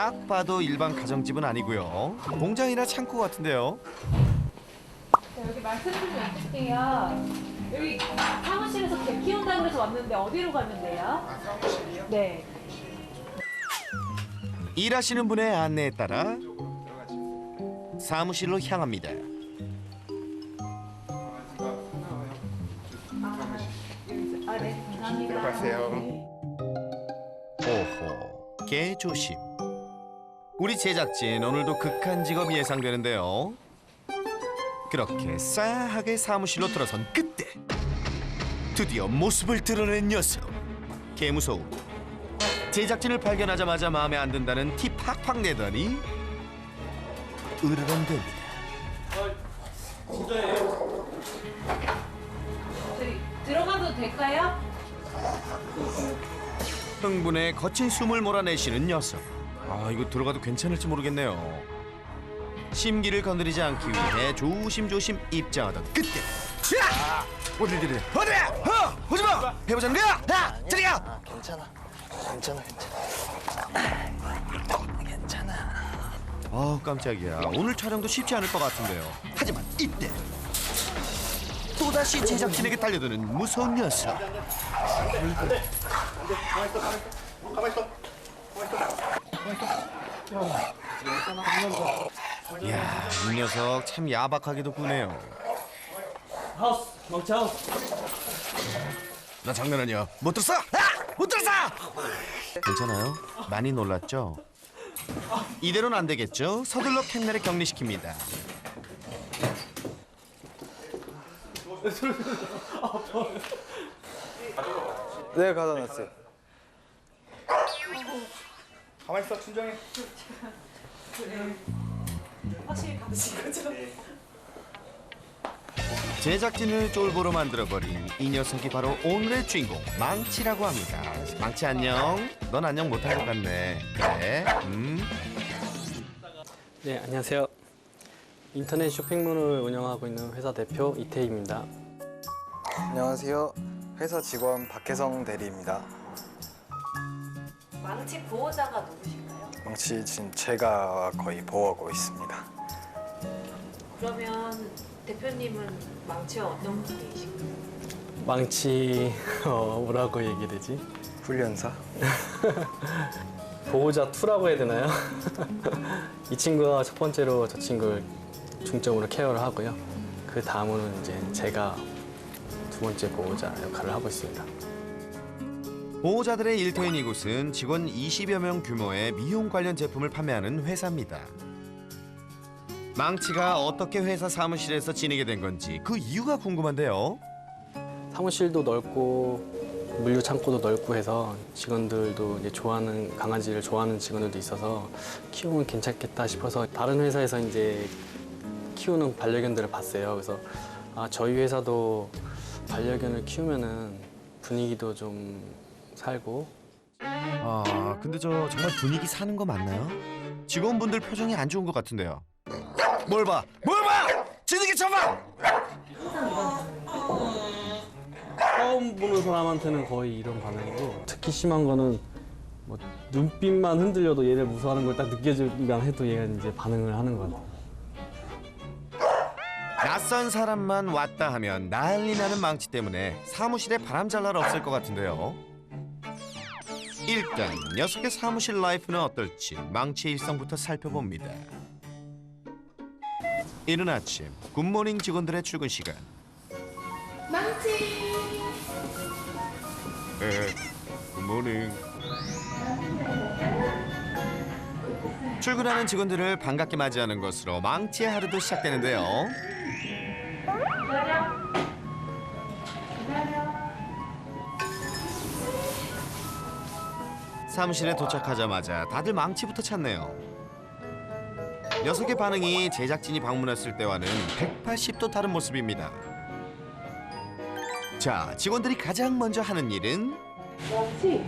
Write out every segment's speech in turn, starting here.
딱 봐도 일반 가정집은 아니고요. 공장이나 창고 같은데요. 자, 여기 말씀 좀 여쭐게요. 여기 사무실에서 개 키운다고 해서 왔는데 어디로 가면 돼요? 사무실이요? 네. 일하시는 분의 안내에 따라 사무실로 향합니다. 아, 네. 감사합니다. 들어가세요. 오호, 개 조심. 우리 제작진 오늘도 극한 직업이 예상되는데요. 그렇게 싸하게 사무실로 들어선 그때 드디어 모습을 드러낸 녀석. 개 무서움. 제작진을 발견하자마자 마음에 안 든다는 티 팍팍 내더니 으르렁댑니다. 저기 들어가도 될까요? 흥분에 거친 숨을 몰아내시는 녀석. 아, 이거 들어가도 괜찮을지 모르겠네요. 심기를 건드리지 않기 위해 조심조심 입장하던 그때. 야! 어딜 들이대? 어디? 오지 마! 해보자는 거야? 야! 저리 가! 괜찮아. 괜찮아. 깜짝이야. 오늘 촬영도 쉽지 않을 것 같은데요. 하지만 이때 또다시 제작진에게 달려드는 무서운 녀석. 이야, 이 녀석 참 야박하게도 구네요. 하우스, 망치 하우스. 나 장난 아니야. 못 들었어? 못 들었어! 괜찮아요? 많이 놀랐죠? 이대로는 안 되겠죠? 서둘러 캔넬에 격리시킵니다. 네, 가다 놨어요. 가만히 있어, 진정해. 확실히 가신 거죠? 제작진을 쫄보로 만들어버린 이 녀석이 바로 오늘의 주인공 망치라고 합니다. 망치 안녕. 넌 안녕 못할 것 같네. 그래? 네, 안녕하세요. 인터넷 쇼핑몰을 운영하고 있는 회사 대표 이태희입니다. 안녕하세요. 회사 직원 박혜성 대리입니다. 망치 보호자가 누구실까요? 망치 지금 제가 거의 보호하고 있습니다. 그러면 대표님은 망치와 어떤 분이신가요? 망치 뭐라고 얘기되지? 훈련사? 보호자 2라고 해야 되나요? 이 친구가 첫 번째로 저 친구를 중점으로 케어를 하고요. 그 다음으로는 이제 제가 두 번째 보호자 역할을 하고 있습니다. 보호자들의 일터인 이곳은 직원 20여 명 규모의 미용 관련 제품을 판매하는 회사입니다. 망치가 어떻게 회사 사무실에서 지내게 된 건지 그 이유가 궁금한데요. 사무실도 넓고 물류 창고도 넓고 해서 직원들도 이제 좋아하는 강아지를 좋아하는 직원들도 있어서 키우면 괜찮겠다 싶어서 다른 회사에서 이제 키우는 반려견들을 봤어요. 그래서 저희 회사도 반려견을 키우면은 분위기도 좀 살고. 근데 저 정말 분위기 사는 거 맞나요? 직원분들 표정이 안 좋은 것 같은데요. 뭘 봐? 뭘 봐! 지들게 쳐봐! 처음 보는 사람한테는 거의 이런 반응이고, 특히 심한 거는 뭐 눈빛만 흔들려도 얘를 무서워하는 걸 딱 느껴지기만 해도 얘가 이제 반응을 하는 것 같아요. 낯선 사람만 왔다 하면 난리 나는 망치 때문에 사무실에 바람 잘 날 없을 것 같은데요. 일단 녀석의 사무실 라이프는 어떨지 망치의 일상부터 살펴봅니다. 이른 아침 굿모닝 직원들의 출근 시간. 망치! 굿모닝. 출근하는 직원들을 반갑게 맞이하는 것으로 망치의 하루도 시작되는데요. 사무실에 도착하자마자 다들 망치부터 찾네요. 녀석의 반응이 제작진이 방문했을 때와는 180도 다른 모습입니다. 자, 직원들이 가장 먼저 하는 일은 망치!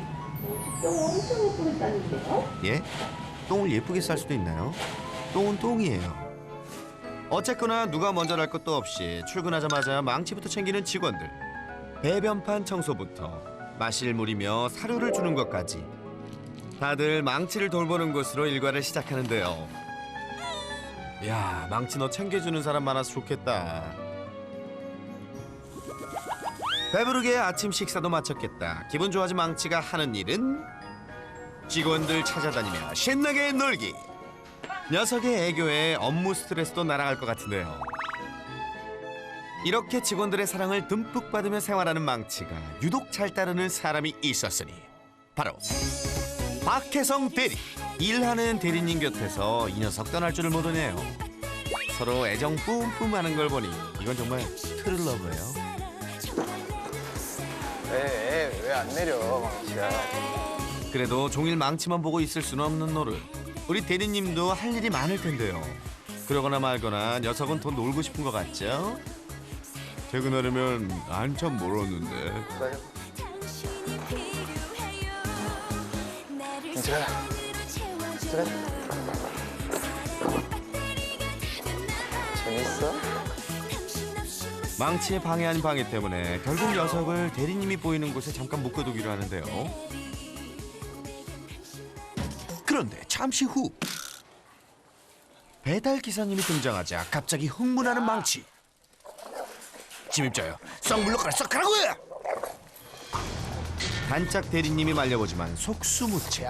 똥 엄청 예쁘게 싸는데요? 예? 똥을 예쁘게 쌀 수도 있나요? 똥은 똥이에요. 어쨌거나 누가 먼저 할 것도 없이 출근하자마자 망치부터 챙기는 직원들. 배변판 청소부터 마실 물이며 사료를 주는 것까지 다들 망치를 돌보는 곳으로 일과를 시작하는데요. 야, 망치 너 챙겨주는 사람 많아서 좋겠다. 배부르게 아침 식사도 마쳤겠다. 기분 좋아진 망치가 하는 일은 직원들 찾아다니며 신나게 놀기. 녀석의 애교에 업무 스트레스도 날아갈 것 같은데요. 이렇게 직원들의 사랑을 듬뿍 받으며 생활하는 망치가 유독 잘 따르는 사람이 있었으니 바로 박혜성 대리. 일하는 대리님 곁에서 이 녀석 떠날 줄을 모르네요. 서로 애정 뿜뿜하는 걸 보니 이건 정말 트룰러브예요. 왜 안 내려, 망치야. 그래도 종일 망치만 보고 있을 수는 없는 노릇. 우리 대리님도 할 일이 많을 텐데요. 그러거나 말거나 녀석은 더 놀고 싶은 것 같죠? 퇴근하려면 한참 멀었는데. 들어가. 들어가. 재밌어? 망치의 방해 아닌 방해 때문에 결국 녀석을 대리님이 보이는 곳에 잠깐 묶어두기로 하는데요. 그런데 잠시 후 배달 기사님이 등장하자 갑자기 흥분하는 망치. 침입자여, 썩 물러가라, 썩 가라고요! 단짝 대리님이 말려보지만 속수무책.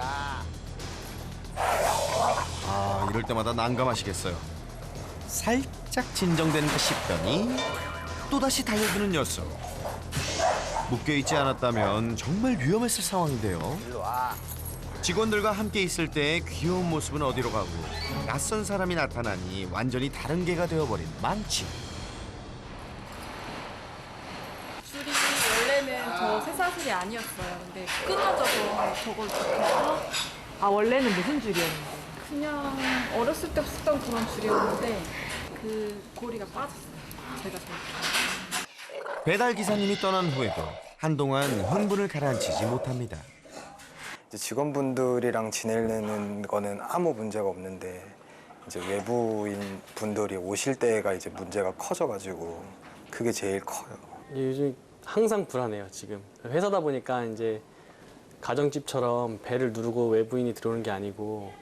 아, 이럴 때마다 난감하시겠어요. 살짝 진정된다 싶더니 또다시 달려드는 녀석. 묶여있지 않았다면 정말 위험했을 상황인데요. 직원들과 함께 있을 때 귀여운 모습은 어디로 가고 낯선 사람이 나타나니 완전히 다른 개가 되어버린 망치. 줄이 원래는 저 쇠사슬이 아니었어요. 근데 끊어져서 저걸 접해서 아, 원래는 무슨 줄이었는데? 그냥 어렸을 때 쓰던 그런 줄이었는데 그 고리가 빠졌어요. 제가 저렇게. 배달 기사님이 떠난 후에도 한동안 흥분을 가라앉히지 못합니다. 이제 직원분들이랑 지내는 거는 아무 문제가 없는데 이제 외부인 분들이 오실 때가 이제 문제가 커져가지고 그게 제일 커요. 요즘 항상 불안해요. 지금 회사다 보니까 이제 가정집처럼 배를 누르고 외부인이 들어오는 게 아니고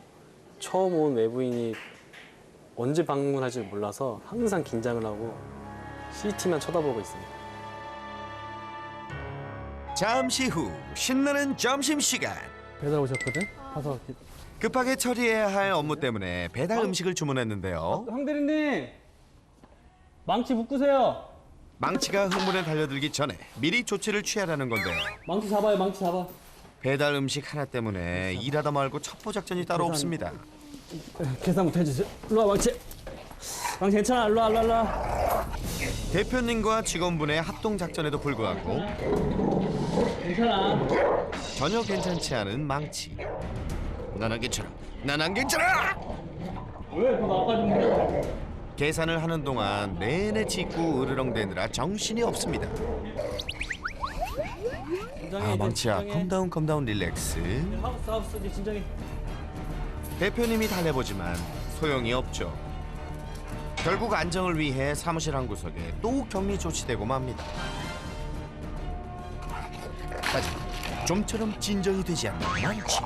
처음 온 외부인이 언제 방문할지 몰라서 항상 긴장을 하고 CCTV만 쳐다보고 있습니다. 잠시 후 신나는 점심시간. 배달 오셨거든? 가서 급하게 처리해야 할 업무 때문에 배달 음식을 주문했는데요. 황 대리님 망치 묶으세요. 망치가 흥분에 달려들기 전에 미리 조치를 취하라는 건데요. 망치 잡아요. 망치 잡아. 배달 음식 하나 때문에 일하다 말고 첩보 작전이 따로 없습니다. 계산부터 해주세요. 일로 와 망치. 망치 괜찮아. 일로 와 일로 와, 일로 와. 대표님과 직원분의 합동 작전에도 불구하고 괜찮아. 전혀 괜찮지 않은 망치. 난 안 괜찮아. 난 안 괜찮아. 왜? 더 나까지 물어. 계산을 하는 동안 내내 짖고 으르렁대느라 정신이 없습니다. 아, 망치야, 컴다운 릴렉스. 하우스 이제 진정해. 대표님이 달래보지만 소용이 없죠. 결국 안정을 위해 사무실 한 구석에 또 격리 조치되고 맙니다. 하지만 좀처럼 진정이 되지 않는 망치.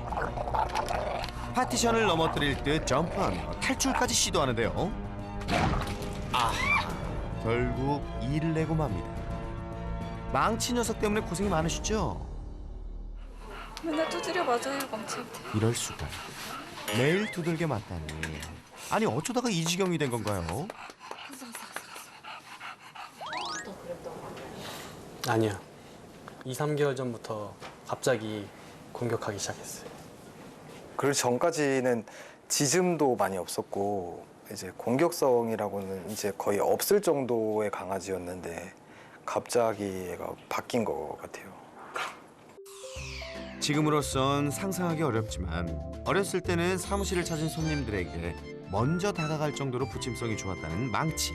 파티션을 넘어뜨릴 듯 점프하며 탈출까지 시도하는데요. 아, 결국 일을 내고 맙니다. 망치 녀석 때문에 고생이 많으시죠? 맨날 두드려 맞아요, 망치한테. 이럴 수가. 매일 두들겨 맞다니. 아니, 어쩌다가 이 지경이 된 건가요? 아니야. 2, 3개월 전부터 갑자기 공격하기 시작했어요. 그 전까지는 짖음도 많이 없었고 이제 공격성이라고는 이제 거의 없을 정도의 강아지였는데 갑자기 얘가 바뀐 것 같아요. 지금으로선 상상하기 어렵지만 어렸을 때는 사무실을 찾은 손님들에게 먼저 다가갈 정도로 부침성이 좋았다는 망치.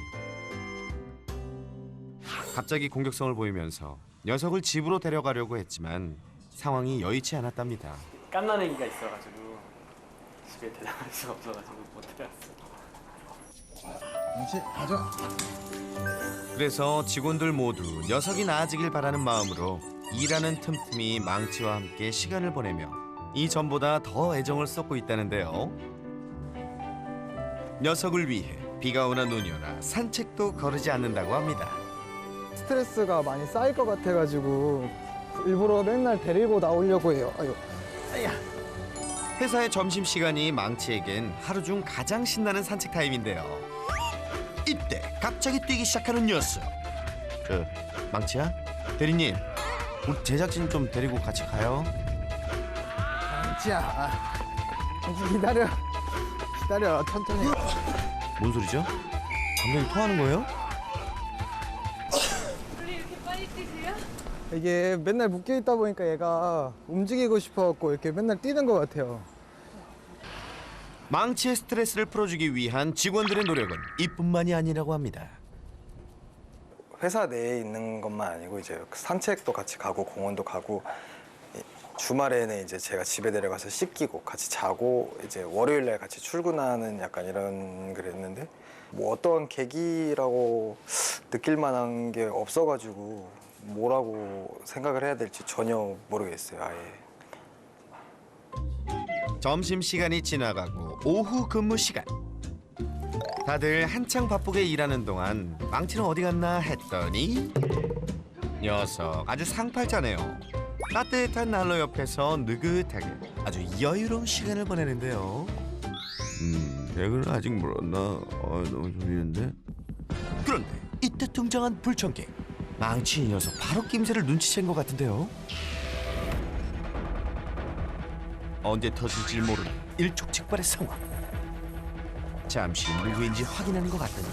갑자기 공격성을 보이면서 녀석을 집으로 데려가려고 했지만 상황이 여의치 않았답니다. 깐난 애기가 있어가지고 집에 데려갈 수가 없어가지고 못 데려왔어. 그래서 직원들 모두 녀석이 나아지길 바라는 마음으로 일하는 틈틈이 망치와 함께 시간을 보내며 이전보다 더 애정을 쏟고 있다는데요. 녀석을 위해 비가 오나 눈이 오나 산책도 거르지 않는다고 합니다. 스트레스가 많이 쌓일 것 같아가지고 일부러 맨날 데리고 나오려고 해요. 아유. 회사의 점심시간이 망치에겐 하루 중 가장 신나는 산책 타임인데요. 이때 갑자기 뛰기 시작하는 녀석. 망치야? 대리님, 우리 제작진 좀 데리고 같이 가요. 자, 기다려. 기다려. 천천히. 뭔 소리죠? 감독님 토하는 거예요? 원래 이렇게 빨리 뛰세요? 이게 맨날 묶여 있다 보니까 얘가 움직이고 싶어갖고 이렇게 맨날 뛰는 것 같아요. 망치의 스트레스를 풀어주기 위한 직원들의 노력은 이뿐만이 아니라고 합니다. 회사 내에 있는 것만 아니고 이제 산책도 같이 가고 공원도 가고 주말에는 이제 제가 집에 내려가서 씻기고 같이 자고 이제 월요일 날 같이 출근하는 약간 이런 그랬는데 뭐 어떠한 계기라고 느낄 만한 게 없어가지고 뭐라고 생각을 해야 될지 전혀 모르겠어요, 아예. 점심시간이 지나가고 오후 근무 시간. 다들 한창 바쁘게 일하는 동안 망치는 어디 갔나 했더니 녀석 아주 상팔자네요. 따뜻한 난로 옆에서 느긋하게 아주 여유로운 시간을 보내는데요. 백은 아직 멀었나? 너무 졸리는데. 그런데 이때 등장한 불청객. 망치 이 녀석 바로 낌새를 눈치챈 것 같은데요. 언제 터질지 모르는 일촉즉발의 상황. 잠시 누구인지 확인하는 것 같더니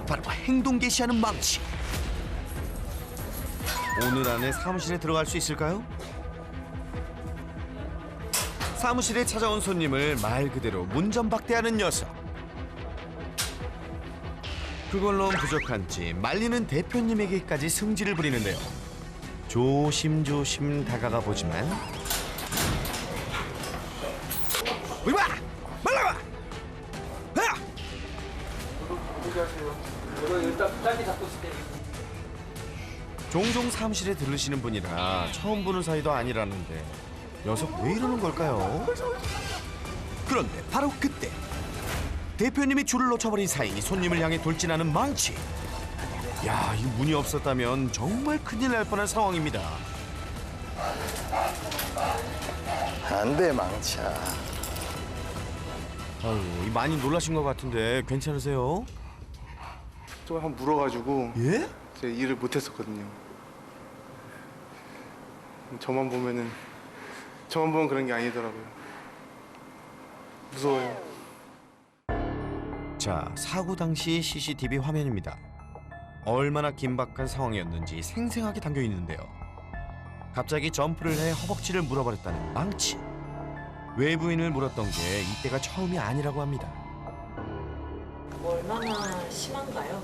바로 행동 개시하는 망치. 오늘 안에 사무실에 들어갈 수 있을까요? 사무실에 찾아온 손님을 말 그대로 문전박대하는 녀석. 그걸로는 부족한지 말리는 대표님에게까지 승질을 부리는데요. 조심조심 다가가 보지만 이리 와! 말라와! 야! 종종 사무실에 들르시는 분이라 처음 보는 사이도 아니라는데 녀석 왜 이러는 걸까요? 그런데 바로 그때 대표님이 줄을 놓쳐버린 사이 손님을 향해 돌진하는 망치. 야, 이 문이 없었다면 정말 큰일 날 뻔한 상황입니다. 안 돼, 망치야. 아유, 많이 놀라신 것 같은데 괜찮으세요? 좀 한번 물어가지고 예? 제가 일을 못했었거든요. 저만 보면 그런 게 아니더라고요. 무서워요. 자, 사고 당시 CCTV 화면입니다. 얼마나 긴박한 상황이었는지 생생하게 담겨 있는데요. 갑자기 점프를 해 허벅지를 물어버렸다는 망치. 외부인을 물었던 게 이때가 처음이 아니라고 합니다. 얼마나 심한가요?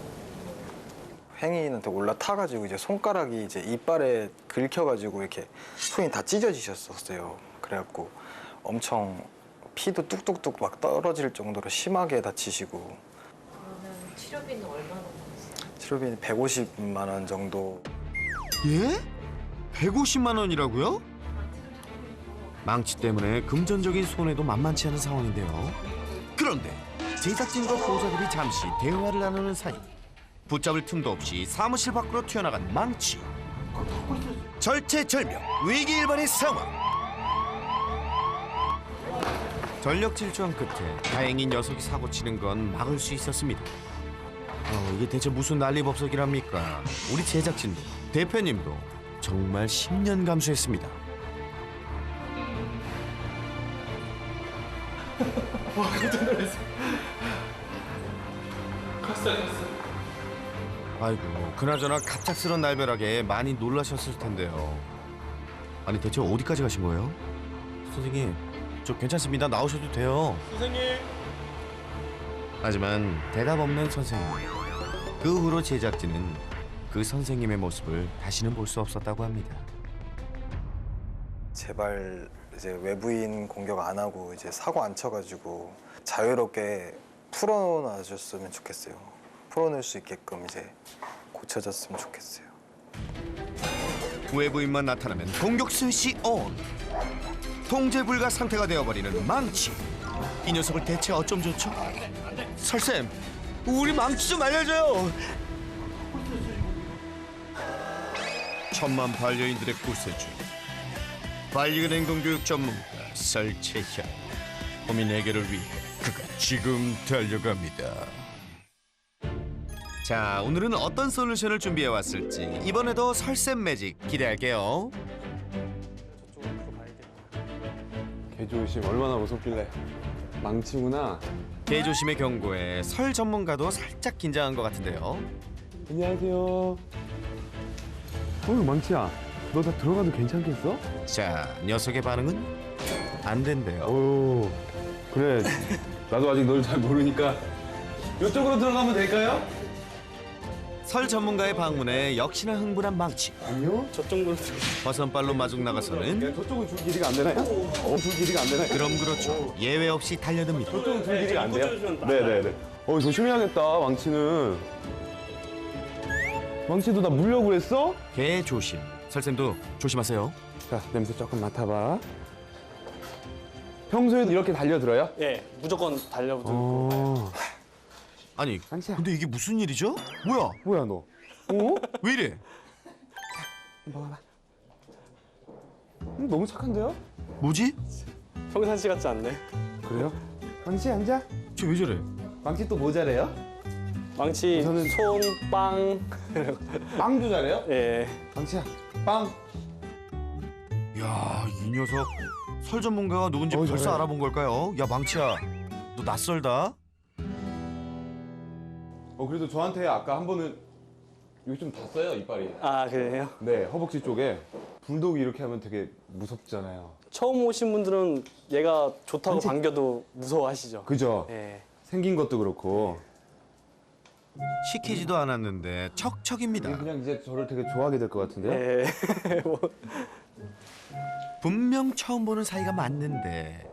행인한테 올라타가지고 이제 손가락이 이제 이빨에 긁혀가지고 이렇게 손이 다 찢어지셨었어요. 그래갖고 엄청 피도 뚝뚝뚝 막 떨어질 정도로 심하게 다치시고. 그러면 치료비는 얼마나 받으세요? 치료비는 150만 원 정도. 예? 150만 원이라고요? 망치 때문에 금전적인 손해도 만만치 않은 상황인데요. 그런데 제작진과 보호자들이 잠시 대화를 나누는 사이 붙잡을 틈도 없이 사무실 밖으로 튀어나간 망치. 절체절명 위기일반의 상황. 전력 질주한 끝에 다행히 녀석이 사고치는 건 막을 수 있었습니다. 이게 대체 무슨 난리법석이랍니까? 우리 제작진도 대표님도 정말 10년 감수했습니다. 와, 깜짝 놀랐어. 갔어. 아이고, 그나저나 갑작스런 날벼락에 많이 놀라셨을 텐데요. 아니 대체 어디까지 가신 거예요? 선생님, 저 괜찮습니다. 나오셔도 돼요. 선생님. 하지만 대답 없는 선생님. 그 후로 제작진은 그 선생님의 모습을 다시는 볼 수 없었다고 합니다. 제발 이제 외부인 공격 안 하고 이제 사고 안 쳐가지고 자유롭게 풀어놔줬으면 좋겠어요. 풀어낼 수 있게끔 이제 고쳐졌으면 좋겠어요. 외부인만 나타나면 공격 스위치 온. 통제 불가 상태가 되어버리는 망치. 이 녀석을 대체 어쩜 좋죠? 설쌤, 우리 망치 좀 알려줘요. 천만 반려인들의 구세주, 반려견 행동교육 전문가 설채현. 고민 해결을 위해 그가 지금 달려갑니다. 자, 오늘은 어떤 솔루션을 준비해 왔을지 이번에도 설쌤 매직 기대할게요. 개조심 얼마나 무섭길래. 망치구나. 개조심의 경고에 설 전문가도 살짝 긴장한 것 같은데요. 안녕하세요. 망치야. 너 다 들어가도 괜찮겠어? 자, 녀석의 반응은 안 된대요. 오, 그래. 나도 아직 널 잘 모르니까 이쪽으로 들어가면 될까요? 설 전문가의 방문에 역시나 흥분한 망치. 아니요. 저쪽으로 버선발로 마중 나가서는 저쪽은 줄 길이가 안 되나요? 줄 길이가 안 되나요? 그럼 그렇죠. 예외 없이 달려듭니다. 저쪽은 줄 길이가 안 돼요? 네네네. 조심해야겠다, 망치는. 망치도 나 물려고 그랬어? 개 조심. 설쌤도 조심하세요. 자, 냄새 조금 맡아봐. 평소에도 이렇게 달려들어요? 예, 무조건 달려들고. 아니, 망치야. 근데 이게 무슨 일이죠? 뭐야? 뭐야, 너? 어? 왜 이래? 먹어봐. 너무 착한데요? 뭐지? 평상시 같지 않네. 그래요? 망치 앉아. 쟤 왜 저래? 망치 또 뭐 잘해요? 망치, 우선은- 손, 빵. 빵도 잘해요? 예. 망치야, 빵. 야, 이 녀석 설 전문가가 누군지 벌써 잘해. 알아본 걸까요? 야, 망치야, 너 낯설다. 그래도 저한테 아까 한 번은 여기 좀 닿았어요, 이빨이. 아, 그래요? 네, 허벅지 쪽에. 불독이 이렇게 하면 되게 무섭잖아요. 처음 오신 분들은 얘가 좋다고 한치- 반겨도 무서워하시죠? 그죠? 예. 생긴 것도 그렇고. 시키지도 않았는데 척척입니다. 그냥 이제 저를 되게 좋아하게 될 것 같은데요? 예. 분명 처음 보는 사이가 맞는데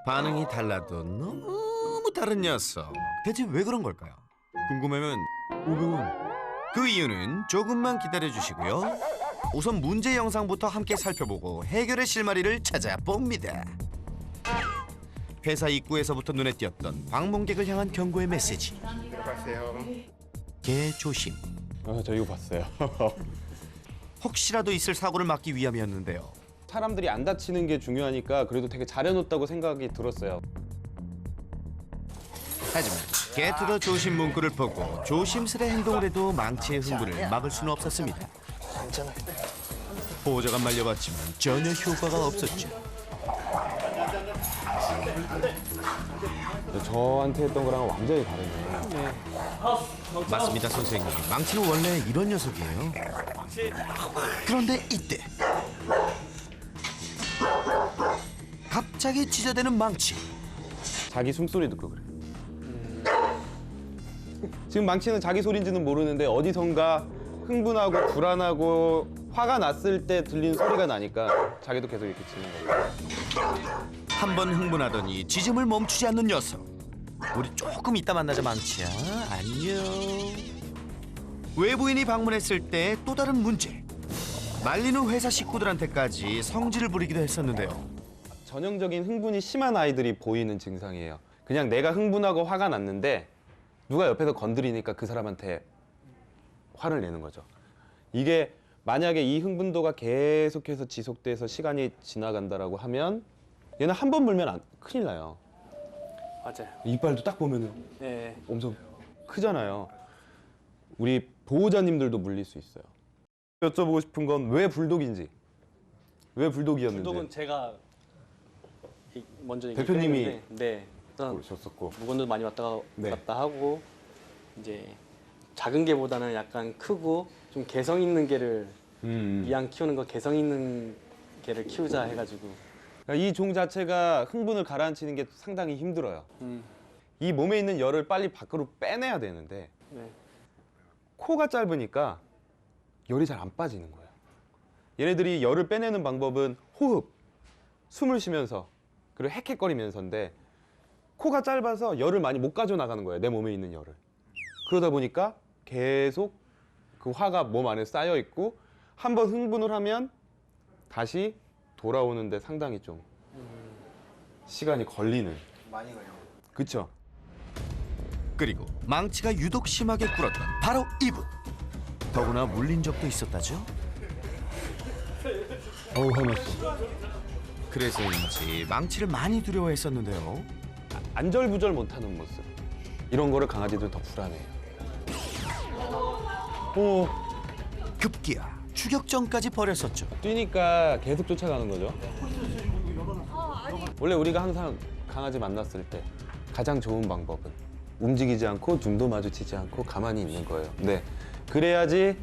반응이 달라도 너무 다른 녀석. 대체 왜 그런 걸까요? 궁금하면 500원. 그 이유는 조금만 기다려주시고요. 우선 문제 영상부터 함께 살펴보고 해결의 실마리를 찾아봅니다. 회사 입구에서부터 눈에 띄었던 방문객을 향한 경고의 메시지. 개 조심. 저 이거 봤어요. 혹시라도 있을 사고를 막기 위함이었는데요. 사람들이 안 다치는 게 중요하니까 그래도 되게 잘해놓았다고 생각이 들었어요. 하지만 게투더 조심 문구를 보고 조심스레 행동을 해도 망치의 흥분을 막을 수는 없었습니다. 보호자가 말려봤지만 전혀 효과가 없었죠. 저한테 했던 거랑 완전히 다르네요. 맞습니다, 선생님. 망치는 원래 이런 녀석이에요. 그런데 이때 갑자기 찢어대는 망치. 자기 숨소리 듣고 그래. 지금 망치는 자기 소리인지는 모르는데 어디선가 흥분하고 불안하고 화가 났을 때 들리는 소리가 나니까 자기도 계속 이렇게 짖는 거예요. 한 번 흥분하더니 짖음을 멈추지 않는 녀석. 우리 조금 이따 만나자, 망치야. 안녕. 외부인이 방문했을 때 또 다른 문제. 말리는 회사 식구들한테까지 성질을 부리기도 했었는데요. 전형적인 흥분이 심한 아이들이 보이는 증상이에요. 그냥 내가 흥분하고 화가 났는데 누가 옆에서 건드리니까 그 사람한테 화를 내는 거죠. 이게 만약에 이 흥분도가 계속해서 지속돼서 시간이 지나간다라고 하면 얘는 한 번 물면 큰일 나요. 맞아요. 이빨도 딱 보면은 예. 엄청 크잖아요. 우리 보호자님들도 물릴 수 있어요. 여쭤보고 싶은 건 왜 불독인지, 왜 불독이었는지. 불독은 제가 먼저 얘기를 대표님이 했는데, 네. 일단 보셨었고. 물건도 많이 왔다 네. 갔다 하고 이제 작은 개보다는 약간 크고 좀 개성 있는 개를 이왕 키우는 거 개성 있는 개를 키우자 해가지고 이 종 자체가 흥분을 가라앉히는 게 상당히 힘들어요. 이 몸에 있는 열을 빨리 밖으로 빼내야 되는데 네. 코가 짧으니까 열이 잘 안 빠지는 거예요. 얘네들이 열을 빼내는 방법은 호흡, 숨을 쉬면서 그리고 헥헥거리면서인데 코가 짧아서 열을 많이 못 가져 나가는 거예요. 내 몸에 있는 열을. 그러다 보니까 계속 그 화가 몸 안에 쌓여 있고 한번 흥분을 하면 다시 돌아오는데 상당히 좀 시간이 걸리는. 많이 걸려. 그쵸? 그리고 망치가 유독 심하게 굴었던 바로 이분. 더구나 물린 적도 있었다죠. 어우, 화났어. 그래서인지 망치를 많이 두려워했었는데요. 안절부절 못하는 모습. 이런 거를 강아지들 더 불안해요. 오, 급기야 추격전까지 벌였었죠. 뛰니까 계속 쫓아가는 거죠. 원래 우리가 항상 강아지 만났을 때 가장 좋은 방법은 움직이지 않고 눈도 마주치지 않고 가만히 있는 거예요. 네, 그래야지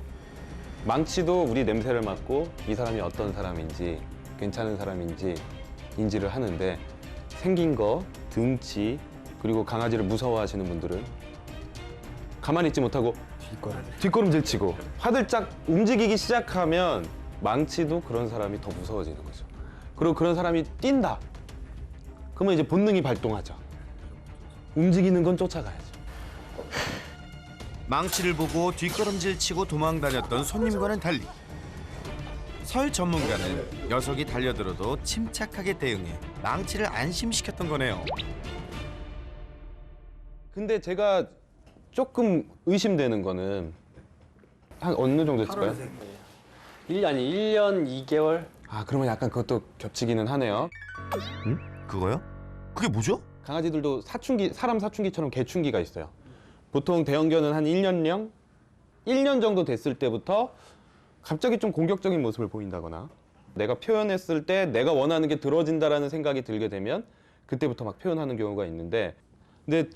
망치도 우리 냄새를 맡고 이 사람이 어떤 사람인지 괜찮은 사람인지 인지를 하는데, 생긴 거, 등치, 그리고 강아지를 무서워하시는 분들은 가만히 있지 못하고 뒷걸음질 치고 화들짝 움직이기 시작하면 망치도 그런 사람이 더 무서워지는 거죠. 그리고 그런 사람이 뛴다. 그러면 이제 본능이 발동하죠. 움직이는 건 쫓아가야죠. 망치를 보고 뒷걸음질 치고 도망다녔던 손님과는 달리 설 전문가는 녀석이 달려들어도 침착하게 대응해 망치를 안심시켰던 거네요. 근데 제가 조금 의심되는 거는 한 어느 정도 됐을까요? 1년 2개월? 아, 그러면 약간 그것도 겹치기는 하네요. 응? 그거요? 그게 뭐죠? 강아지들도 사춘기, 사람 사춘기처럼 개춘기가 있어요. 보통 대형견은 한 1년령? 1년 정도 됐을 때부터 갑자기 좀 공격적인 모습을 보인다거나, 내가 표현했을 때 내가 원하는 게 들어진다라는 생각이 들게 되면 그때부터 막 표현하는 경우가 있는데, 근데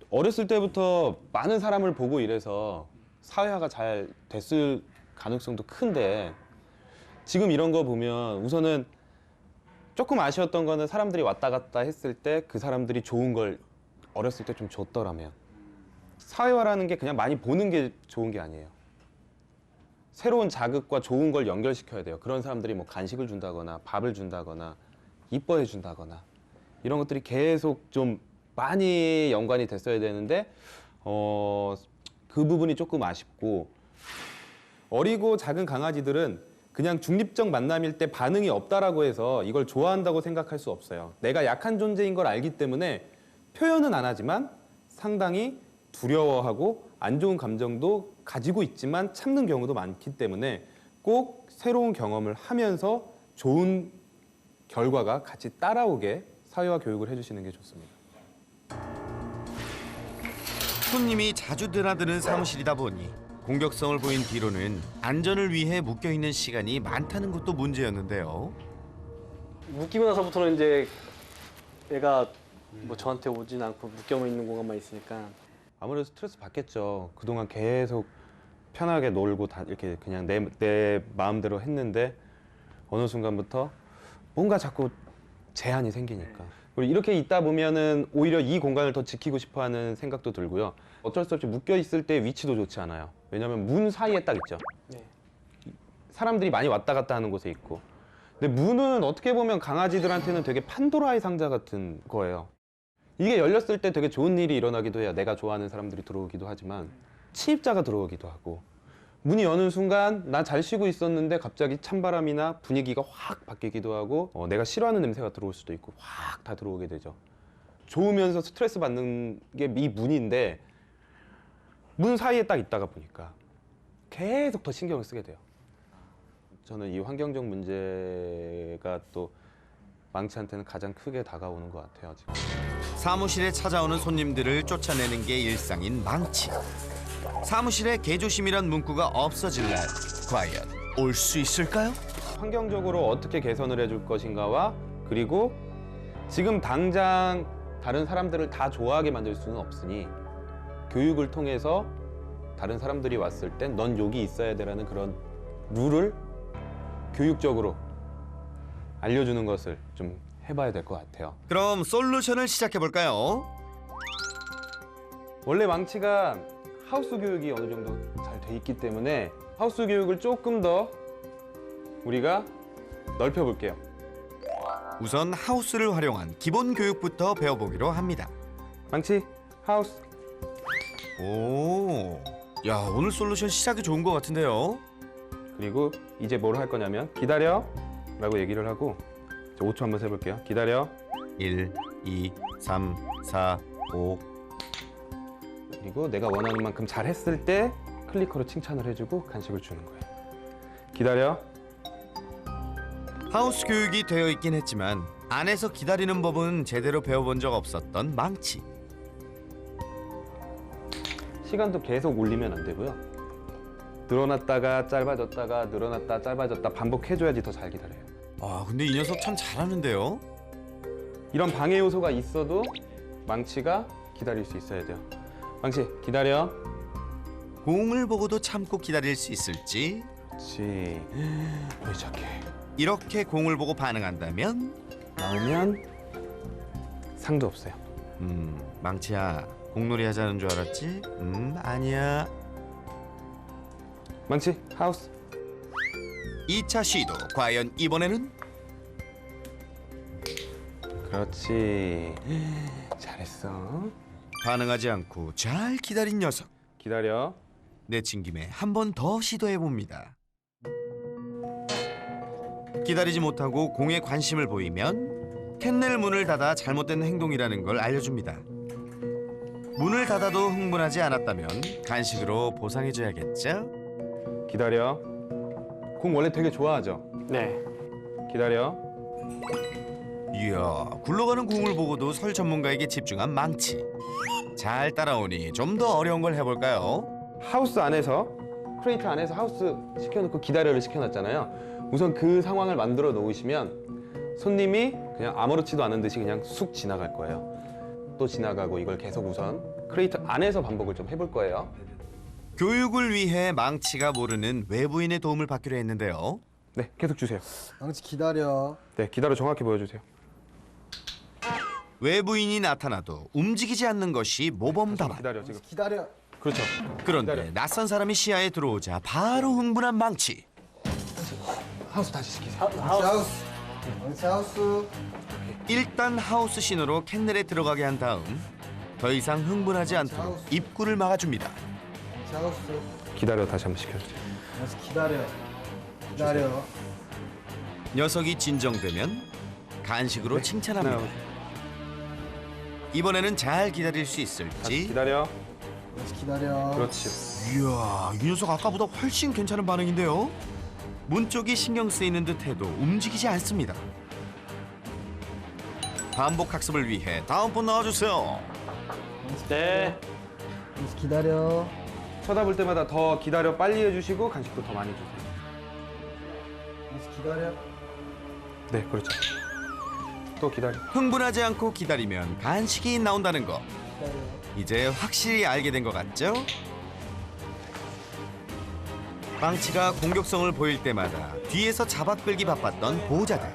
어렸을 때부터 많은 사람을 보고 이래서 사회화가 잘 됐을 가능성도 큰데, 지금 이런 거 보면 우선은 조금 아쉬웠던 거는 사람들이 왔다 갔다 했을 때 그 사람들이 좋은 걸 어렸을 때 좀 줬더라면. 사회화라는 게 그냥 많이 보는 게 좋은 게 아니에요. 새로운 자극과 좋은 걸 연결시켜야 돼요. 그런 사람들이 뭐 간식을 준다거나 밥을 준다거나 이뻐해 준다거나 이런 것들이 계속 좀 많이 연관이 됐어야 되는데 그 부분이 조금 아쉽고, 어리고 작은 강아지들은 그냥 중립적 만남일 때 반응이 없다라고 해서 이걸 좋아한다고 생각할 수 없어요. 내가 약한 존재인 걸 알기 때문에 표현은 안 하지만 상당히 두려워하고 안 좋은 감정도 가지고 있지만 참는 경우도 많기 때문에 꼭 새로운 경험을 하면서 좋은 결과가 같이 따라오게 사회화 교육을 해주시는 게 좋습니다. 손님이 자주 드나드는 사무실이다 보니 공격성을 보인 뒤로는 안전을 위해 묶여있는 시간이 많다는 것도 문제였는데요. 묶이고 나서부터는 이제 얘가 뭐 저한테 오진 않고 묶여 있는 공간만 있으니까 아무래도 스트레스 받겠죠. 그동안 계속 편하게 놀고 다 이렇게 그냥 내 마음대로 했는데 어느 순간부터 뭔가 자꾸 제한이 생기니까. 그리고 이렇게 있다 보면은 오히려 이 공간을 더 지키고 싶어하는 생각도 들고요. 어쩔 수 없이 묶여 있을 때 위치도 좋지 않아요. 왜냐하면 문 사이에 딱 있죠. 네. 사람들이 많이 왔다 갔다 하는 곳에 있고. 근데 문은 어떻게 보면 강아지들한테는 되게 판도라의 상자 같은 거예요. 이게 열렸을 때 되게 좋은 일이 일어나기도 해요. 내가 좋아하는 사람들이 들어오기도 하지만 침입자가 들어오기도 하고, 문이 여는 순간 나 잘 쉬고 있었는데 갑자기 찬바람이나 분위기가 확 바뀌기도 하고 내가 싫어하는 냄새가 들어올 수도 있고 확 다 들어오게 되죠. 좋으면서 스트레스 받는 게 이 문인데 문 사이에 딱 있다가 보니까 계속 더 신경을 쓰게 돼요. 저는 이 환경적 문제가 또 망치한테는 가장 크게 다가오는 것 같아요, 지금. 사무실에 찾아오는 손님들을 쫓아내는 게 일상인 망치. 사무실에 개조심이란 문구가 없어질 날 과연 올 수 있을까요? 환경적으로 어떻게 개선을 해줄 것인가와, 그리고 지금 당장 다른 사람들을 다 좋아하게 만들 수는 없으니 교육을 통해서 다른 사람들이 왔을 땐 넌 여기 있어야 돼라는 그런 룰을 교육적으로 알려주는 것을 좀 해봐야 될 것 같아요. 그럼 솔루션을 시작해볼까요? 원래 망치가 하우스 교육이 어느 정도 잘 돼 있기 때문에 하우스 교육을 조금 더 우리가 넓혀볼게요. 우선 하우스를 활용한 기본 교육부터 배워보기로 합니다. 망치, 하우스. 오, 야, 오늘 솔루션 시작이 좋은 것 같은데요. 그리고 이제 뭘 할 거냐면 기다려 라고 얘기를 하고 5초 한번 세볼게요. 기다려. 1, 2, 3, 4, 5. 그리고 내가 원하는 만큼 잘했을 때 클리커로 칭찬을 해주고 간식을 주는 거예요. 기다려. 하우스 교육이 되어 있긴 했지만 안에서 기다리는 법은 제대로 배워본 적 없었던 망치. 시간도 계속 올리면 안 되고요. 늘어났다가 짧아졌다가 늘어났다 짧아졌다 반복해줘야지 더 잘 기다려요. 아, 근데 이 녀석 참 잘하는데요. 이런 방해 요소가 있어도 망치가 기다릴 수 있어야 돼요. 망치 기다려. 공을 보고도 참고 기다릴 수 있을지. 그렇지. 왜 착해. 이렇게 공을 보고 반응한다면 나오면 상도 없어요. 망치야, 공놀이 하자는 줄 알았지? 아니야. 망치 하우스. 2차 시도, 과연 이번에는? 그렇지. 잘했어. 반응하지 않고 잘 기다린 녀석. 기다려. 내친 김에 한 번 더 시도해봅니다. 기다리지 못하고 공에 관심을 보이면 캔넬 문을 닫아 잘못된 행동이라는 걸 알려줍니다. 문을 닫아도 흥분하지 않았다면 간식으로 보상해줘야겠죠? 기다려. 공 원래 되게 좋아하죠? 네. 기다려. 이야, 굴러가는 공을 보고도 설 전문가에게 집중한 망치. 잘 따라오니 좀 더 어려운 걸 해볼까요? 하우스 안에서 크레이트 안에서 하우스 시켜놓고 기다려를 시켜놨잖아요. 우선 그 상황을 만들어 놓으시면 손님이 그냥 아무렇지도 않은 듯이 그냥 쑥 지나갈 거예요. 또 지나가고 이걸 계속 우선 크레이트 안에서 반복을 좀 해볼 거예요. 교육을 위해 망치가 모르는 외부인의 도움을 받기로 했는데요. 네, 계속 주세요. 망치 기다려. 네, 기다려 정확히 보여주세요. 외부인이 나타나도 움직이지 않는 것이 모범 답안. 기다려 지금. 기다려. 그렇죠. 그런데 기다려. 낯선 사람이 시야에 들어오자 바로 흥분한 망치. 하우스 다시 시키세요. 하우스. 망치 하우스. 일단 하우스 신호로 캔넬에 들어가게 한 다음 더 이상 흥분하지 않도록 입구를 막아줍니다. 망치 하우스. 기다려 다시 한번 시켜주세요. 망치 기다려. 기다려. 녀석이 진정되면 간식으로 칭찬합니다. 네. 이번에는 잘 기다릴 수 다시 있을지. 기다려. 망치 기다려. 그렇지. 이야, 이 녀석 아까보다 훨씬 괜찮은 반응인데요. 문 쪽이 신경 쓰이는 듯해도 움직이지 않습니다. 반복 학습을 위해 다음 번 나와주세요. 네. 망치 기다려. 쳐다볼 때마다 더 기다려 빨리 해주시고 간식도 더 많이 주세요. 망치 기다려. 네, 그렇죠. 또 기다려. 흥분하지 않고 기다리면 간식이 나온다는 거. 기다려. 이제 확실히 알게 된 것 같죠? 망치가 공격성을 보일 때마다 뒤에서 잡아끌기 바빴던 보호자들.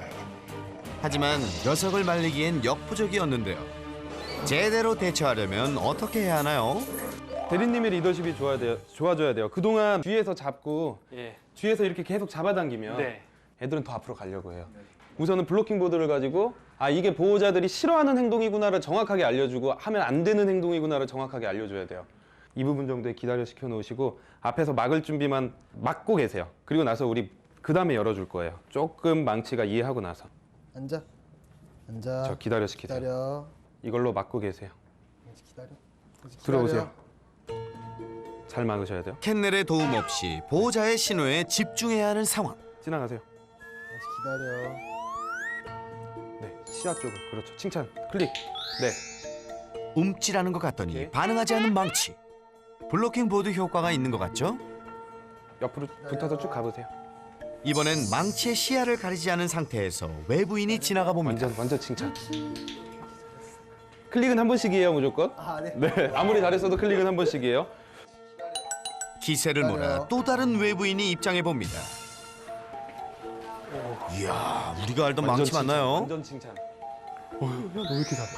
하지만 녀석을 말리기엔 역부족이었는데요. 제대로 대처하려면 어떻게 해야 하나요? 대리님의 리더십이 좋아져야 돼요. 그동안 뒤에서 잡고 예. 뒤에서 이렇게 계속 잡아당기면 네. 애들은 더 앞으로 가려고 해요. 우선은 블로킹 보드를 가지고 아 이게 보호자들이 싫어하는 행동이구나를 정확하게 알려주고 하면 안 되는 행동이구나를 정확하게 알려줘야 돼요. 이 부분 정도에 기다려 시켜 놓으시고 앞에서 막을 준비만 막고 계세요. 그리고 나서 우리 그 다음에 열어줄 거예요. 조금 망치가 이해하고 나서. 앉아. 앉아. 저 기다려 시키세요. 기다려. 이걸로 막고 계세요. 망치 기다려. 망치 기다려. 들어오세요. 잘 막으셔야 돼요. 캔넬의 도움 없이 보호자의 신호에 집중해야 하는 상황. 지나가세요. 망치 기다려. 네, 시야 쪽을. 그렇죠. 칭찬. 클릭. 네. 움찔하는 것 같더니 네. 반응하지 않는 망치. 블로킹 보드 효과가 있는 것 같죠? 옆으로 붙어서 쭉 가보세요. 이번엔 망치의 시야를 가리지 않은 상태에서 외부인이 지나가 봅니다. 완전 칭찬. 클릭은 한 번씩이에요, 무조건. 아, 네. 네, 아무리 잘했어도 클릭은 한 번씩이에요. 기세를 몰아 또 다른 외부인이 입장해 봅니다. 이야, 우리가 알던 망치 칭찬, 맞나요? 완전 칭찬. 너 왜 이렇게 잘해?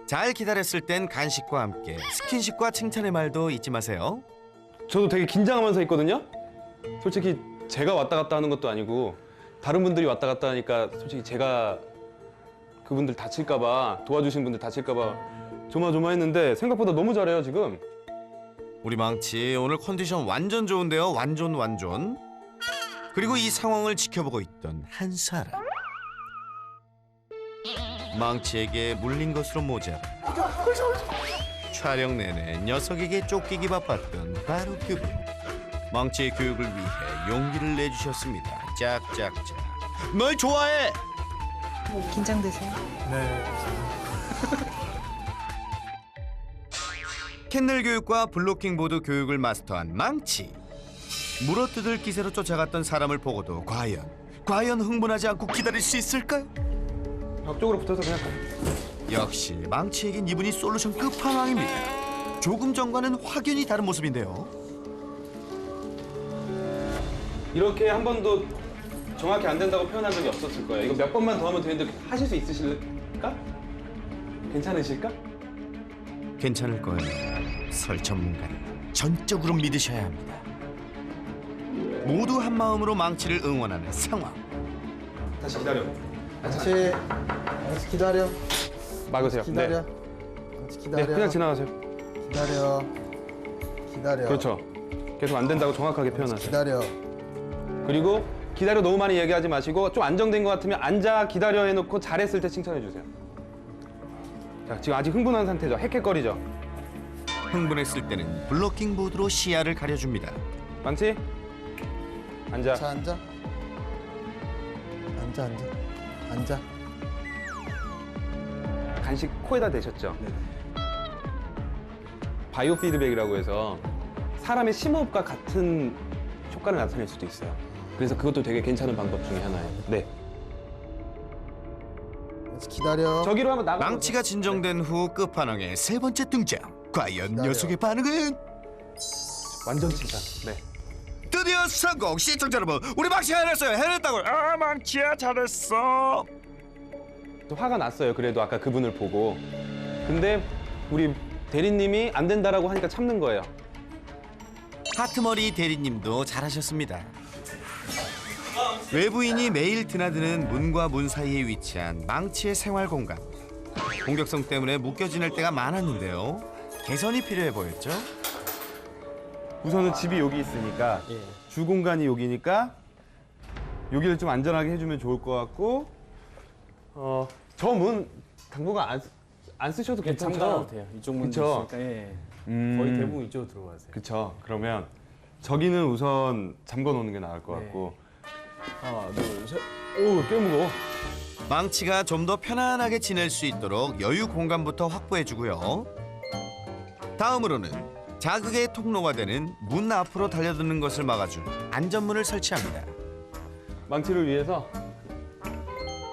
잘 기다렸을 땐 간식과 함께 스킨십과 칭찬의 말도 잊지 마세요. 저도 되게 긴장하면서 있거든요. 솔직히 제가 왔다 갔다 하는 것도 아니고 다른 분들이 왔다 갔다 하니까 솔직히 제가 그분들 다칠까봐 도와주신 분들 다칠까봐 조마조마했는데 생각보다 너무 잘해요 지금. 우리 망치 오늘 컨디션 완전 좋은데요. 완전. 그리고 이 상황을 지켜보고 있던 한 사람. 망치에게 물린 것으로 모자라 촬영 내내 녀석에게 쫓기기 바빴던 바로 그분. 망치의 교육을 위해 용기를 내주셨습니다. 짝짝짝. 널 좋아해. 긴장되세요? 캔넬 교육과 블로킹 보드 교육을 마스터한 망치. 물어뜯을 기세로 쫓아갔던 사람을 보고도 과연 흥분하지 않고 기다릴 수 있을까요? 벽 쪽으로 붙어서 그냥 가. 역시 망치에겐 이분이 솔루션 끝판왕입니다. 조금 전과는 확연히 다른 모습인데요. 이렇게 한 번도 정확히 안 된다고 표현한 적이 없었을 거예요. 이거 몇 번만 더 하면 되는데 하실 수 있으실까? 괜찮으실까? 괜찮을 거예요. 설 전문가를 전적으로 믿으셔야 합니다. 모두 한 마음으로 망치를 응원하는 상황. 다시 기다려. 같이 기다려. 막으세요. 기다려. 네. 같이 네, 기다려. 그냥 지나가세요. 기다려. 그렇죠. 계속 안 된다고 정확하게 표현하세요. 기다려. 그리고 기다려 너무 많이 얘기하지 마시고 좀 안정된 것 같으면 앉아 기다려 해놓고 잘했을 때 칭찬해 주세요. 자, 지금 아직 흥분한 상태죠. 헥헥거리죠. 흥분했을 때는 블로킹 보드로 시야를 가려줍니다. 망치 앉아. 자, 앉아. 앉아. 간식 코에다 대셨죠? 바이오 피드백이라고 해서 사람의 심호흡과 같은 효과를 나타낼 수도 있어요. 그래서 그것도 되게 괜찮은 방법 중에 하나예요. 네. 같이 기다려. 저기로 한번 나가. 망치가 진정된 후 끝판왕의 세 번째 등장. 과연 기다려. 녀석의 반응은? 완전 칭찬. 네. 드디어 성공! 시청자 여러분, 우리 망치 해냈어요. 해냈다고요. 아, 망치야 잘했어. 또 화가 났어요. 그래도 아까 그분을 보고. 근데 우리 대리님이 안 된다라고 하니까 참는 거예요. 하트머리 대리님도 잘하셨습니다. 외부인이 매일 드나드는 문과 문 사이에 위치한 망치의 생활 공간. 공격성 때문에 묶여 지낼 때가 많았는데요. 개선이 필요해 보였죠. 우선은 집이 여기 있으니까 주 공간이 여기니까 여기를 좀 안전하게 해주면 좋을 것 같고 저 문 당분간 안 쓰셔도 괜찮죠? 괜찮아도 돼요. 이쪽 문도 그쵸? 있으니까 거의 대부분 이쪽으로 들어가세요. 그쵸. 그러면 저기는 우선 잠궈 놓는 게 나을 것 같고 하나, 둘, 셋. 오, 꽤 무거워. 망치가 좀 더 편안하게 지낼 수 있도록 여유 공간부터 확보해주고요. 다음으로는 자극의 통로가 되는 문 앞으로 달려드는 것을 막아준 안전문을 설치합니다. 망치를 위해서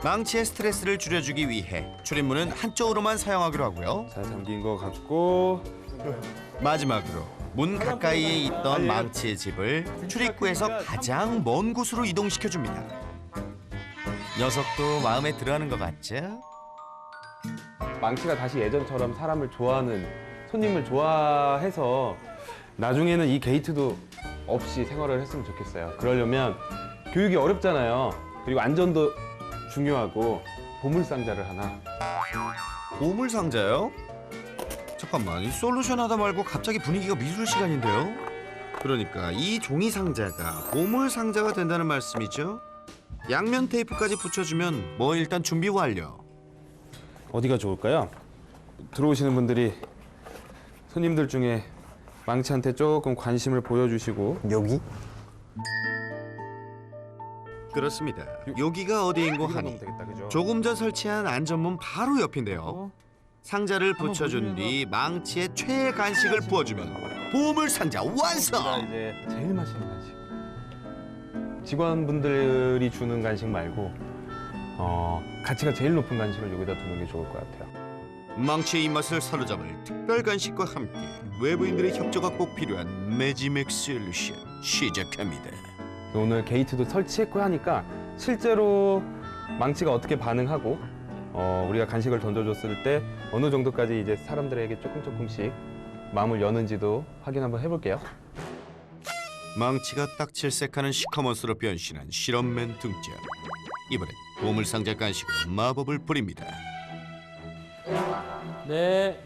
망치의 스트레스를 줄여주기 위해 출입문은 한쪽으로만 사용하기로 하고요. 잘 잠긴 것 같고 마지막으로 문 가까이에 있던 망치의 집을 출입구에서 가장 먼 곳으로 이동시켜줍니다. 녀석도 마음에 들어하는 것 같죠? 망치가 다시 예전처럼 사람을 좋아하는 손님을 좋아해서 나중에는 이 게이트도 없이 생활을 했으면 좋겠어요. 그러려면 교육이 어렵잖아요. 그리고 안전도 중요하고 보물상자를 하나. 보물상자요? 잠깐만, 이 솔루션 하다 말고 갑자기 분위기가 미술 시간인데요? 그러니까 이 종이 상자가 보물상자가 된다는 말씀이죠? 양면 테이프까지 붙여주면 뭐 일단 준비 완료. 어디가 좋을까요? 들어오시는 분들이 손님들 중에 망치한테 조금 관심을 보여주시고 여기? 그렇습니다. 여기가 어디인고 하니 되겠다, 그죠? 조금 전 설치한 안전문 바로 옆인데요. 상자를 붙여준 뒤 망치에 최애 간식을 부어주면 보물상자 완성! 우리가 이제 제일 맛있는 간식. 직원분들이 주는 간식 말고 가치가 제일 높은 간식을 여기다 두는 게 좋을 것 같아요. 망치의 입맛을 사로잡을 특별 간식과 함께 외부인들의 협조가 꼭 필요한 매지맥 솔루션 시작합니다. 오늘 게이트도 설치했고 하니까 실제로 망치가 어떻게 반응하고 우리가 간식을 던져줬을 때 어느 정도까지 이제 사람들에게 조금씩 마음을 여는지도 확인 한번 해볼게요. 망치가 딱 질색하는 시커먼스로 변신한 실험맨 등장. 이번엔 보물상자 간식으로 마법을 부립니다. 네.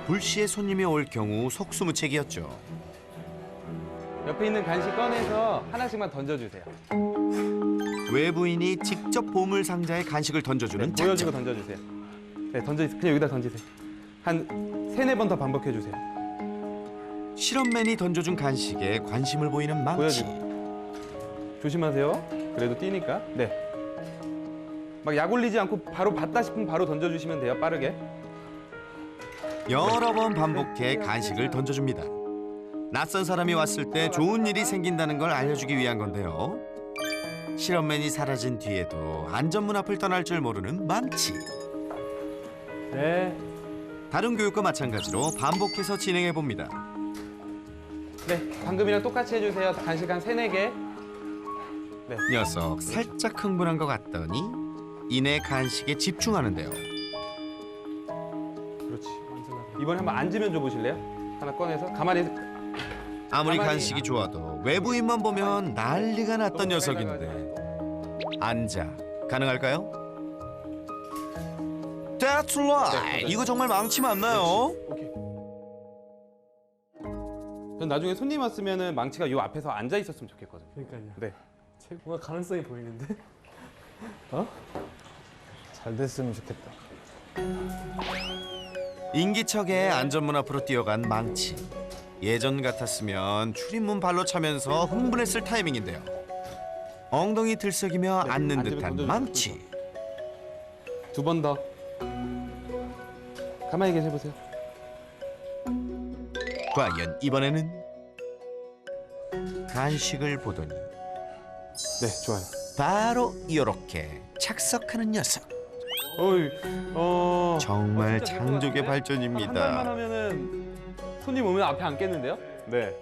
불시에 손님이 올 경우 속수무책이었죠. 옆에 있는 간식 꺼내서 하나씩만 던져주세요. 외부인이 직접 보물 상자에 간식을 던져주는 네, 작전. 보여주고 던져주세요. 네, 그냥 여기다 던지세요. 한 3-4번 더 반복해주세요. 실험맨이 던져준 간식에 관심을 보이는 망치. 조심하세요. 그래도 뛰니까. 네. 막 약 올리지 않고 바로 봤다 싶으면 바로 던져주시면 돼요. 빠르게. 여러 번 반복해 간식을 던져줍니다. 낯선 사람이 왔을 때 좋은 일이 생긴다는 걸 알려주기 위한 건데요. 실험맨이 사라진 뒤에도 안전문 앞을 떠날 줄 모르는 망치. 네. 다른 교육과 마찬가지로 반복해서 진행해 봅니다. 네. 방금이랑 똑같이 해주세요. 간식 한 3-4개. 네. 녀석 살짝 흥분한 것 같더니 이내 간식에 집중하는데요. 그렇지. 이번에 한번 앉으면 줘보실래요? 하나 꺼내서 가만히. 아무리 가만히- 간식이 좋아도 외부인만 보면 난리가 났던 녀석인데. 앉아. 가능할까요? That's right. 이거 정말 망치 맞나요? 오케이. 전 나중에 손님 왔으면은 망치가 요 앞에서 앉아 있었으면 좋겠거든요. 그러니까요. 네. 뭔가 가능성이 보이는데? 잘 됐으면 좋겠다. 인기척에 안전문 앞으로 뛰어간 망치. 예전 같았으면 출입문 발로 차면서 흥분했을 타이밍인데요. 엉덩이 들썩이며 앉는 앉으면 듯한 던져주세요. 망치. 2번 더. 가만히 계셔보세요. 과연 이번에는 간식을 보더니 네, 좋아요. 바로 이렇게 착석하는 녀석. 어이, 정말 진짜 될것 장족의 같은데? 한 달만 발전입니다. 하면은 손님 오면 앞에 앉겠는데요? 네.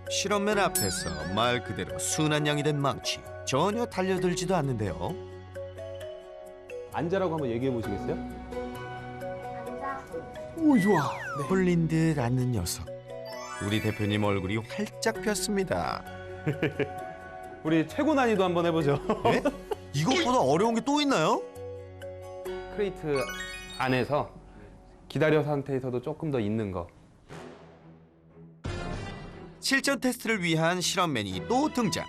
실험맨 앞에서 말 그대로 순한 양이 된 망치. 전혀 달려들지도 않는데요. 앉아라고 한번 얘기해 보시겠어요? 오 좋아. 홀린 듯 앉는 녀석. 우리 대표님 얼굴이 활짝 폈습니다. 우리 최고 난이도 한번 해보죠. 네? 이것보다 어려운 게 또 있나요? 크레이트 안에서 기다려 상태에서도 조금 더 있는 거. 실전 테스트를 위한 실험맨이 또 등장.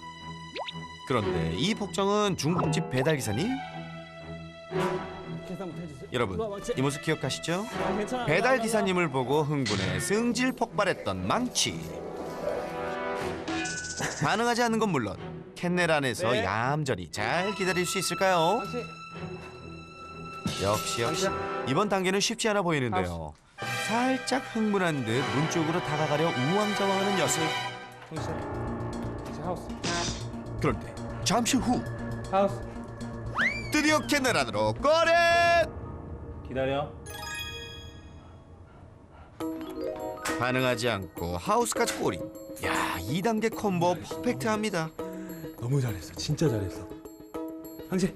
그런데 이 복장은 중국집 배달 기사님? 계산부터 해주세요. 여러분 이 모습 기억하시죠? 괜찮아. 배달 기사님을 보고 흥분해 승질 폭발했던 망치. 반응하지 않는 건 물론 캔넬 안에서 네. 얌전히 잘 기다릴 수 있을까요? 망치. 역시 이번 단계는 쉽지 않아 보이는데요. 살짝 흥분한 듯 문 쪽으로 다가가려 우왕좌왕하는 녀석. 동시에. 이제 하우스. 그런데 잠시 후 하우스. 드디어 캔넬 안으로 꺼렛! 기다려. 반응하지 않고 하우스까지 꼬린. 야, 2단계 콤보 퍼펙트합니다. 너무 잘했어. 진짜 잘했어. 황씨.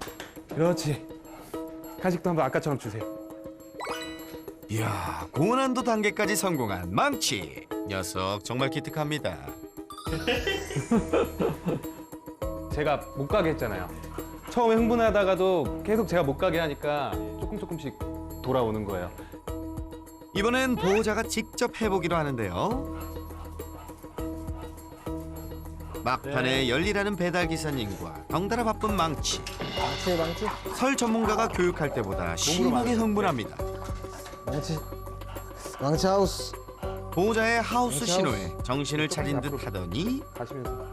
그렇지. 간식도 한번 아까처럼 주세요. 이야, 고난도 단계까지 성공한 망치. 녀석 정말 기특합니다. 제가 못 가게 했잖아요. 처음에 흥분하다가도 계속 제가 못 가게 하니까 조금씩 돌아오는 거예요. 이번엔 보호자가 직접 해보기로 하는데요. 막판에 열일하는 배달 기사님과 덩달아 바쁜 망치. 망치. 설 전문가가 교육할 때보다 심하게 흥분합니다. 망치 하우스. 보호자의 하우스 신호에 정신을 차린 듯 하더니 가시면서.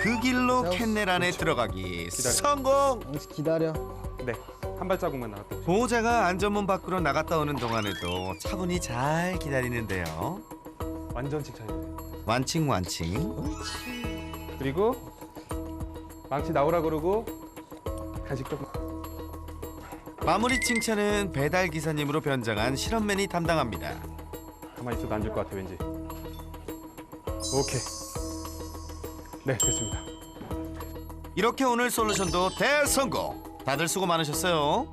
그 길로 하우스. 캔넬 안에 들어가기 성공! 망치 기다려. 네. 한 발자국만 나갔다 오세요. 보호자가 안전문 밖으로 나갔다 오는 동안에도 차분히 잘 기다리는데요. 완전 칭찬이에요. 완칭. 그리고 망치 나오라 그러고 간식 조금. 마무리 칭찬은 배달 기사님으로 변장한 실험맨이 담당합니다. 가만히 있어도 안 줄 것 같아 왠지. 오케이. 네, 됐습니다. 이렇게 오늘 솔루션도 대성공! 다들 수고 많으셨어요.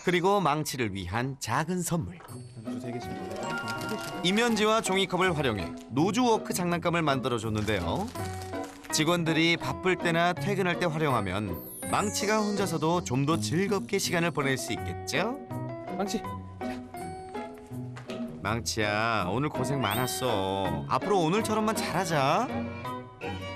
그리고 망치를 위한 작은 선물. 두세 개씩. 이면지와 종이컵을 활용해 노즈워크 장난감을 만들어줬는데요. 직원들이 바쁠 때나 퇴근할 때 활용하면 망치가 혼자서도 좀 더 즐겁게 시간을 보낼 수 있겠죠? 망치. 망치야, 오늘 고생 많았어. 앞으로 오늘처럼만 잘하자.